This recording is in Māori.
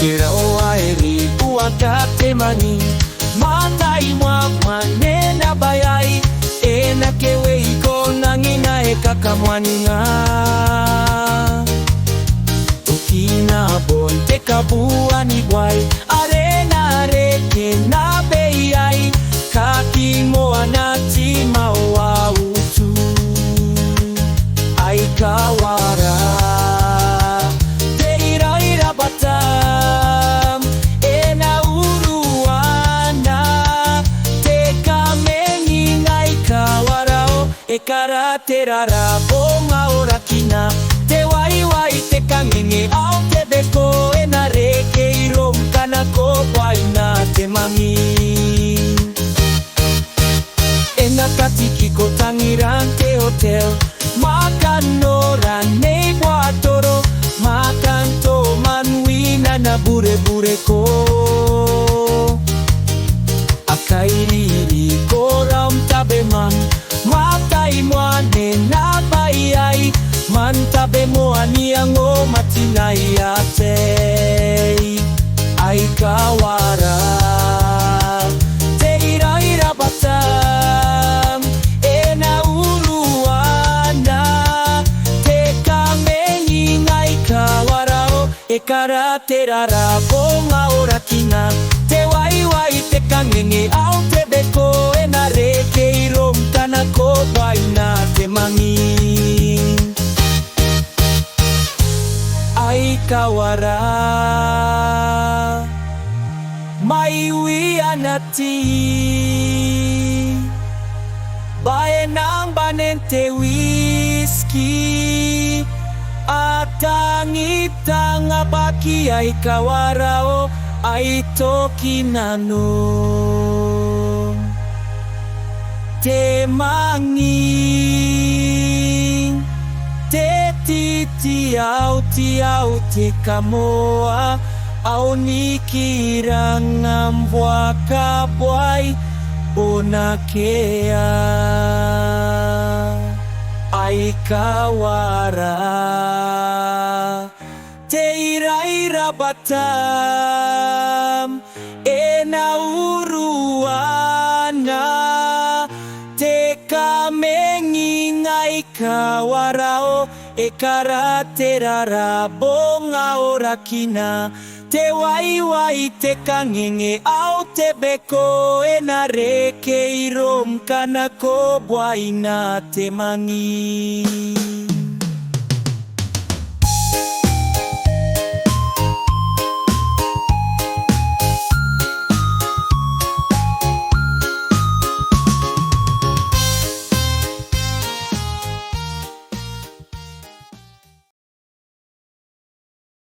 Tira o aeri uaka te mani Matai mwa manena bayai Ena kewe iko nangina e kakamwaninga Ukina bon te kabuani guai Arena reke na beiai Kaki moa na tima o utu Aikawara Te ira batam Ena uruana Te kamengi ngai kawarao E karaterara bonga ora kina Te waiwai te kangenge au te beko Ena reke irom kanako waina te mangi Ena katiki ko tangiran te hotel Makan ora nei buatoro Makan to manuina na bure ko Akairiri ko ram tabe man Matai moane na bayai Man tabe moani ango matinai atei Aikawara Te ira batam Ena uruana Te kamengi ngai kawarao E karaterara bonga ora kina Te waiwai te kangenge au te beko Ena reke irom kanako waina te mangi Aikawara Mai ui anati Bae nang banen te whisky Atangi tanga baki aikawarao Aitoki nano Te mangi Te titi au te kamoa Au nikiranga mbwaka bwai Bona kea Aikawara Te ira batam Ena uruana Te kamengi ngai kawarao E karaterara bonga ora kina Te waiwai te kangenge au te beko Ena reke irom kanako waina te mangi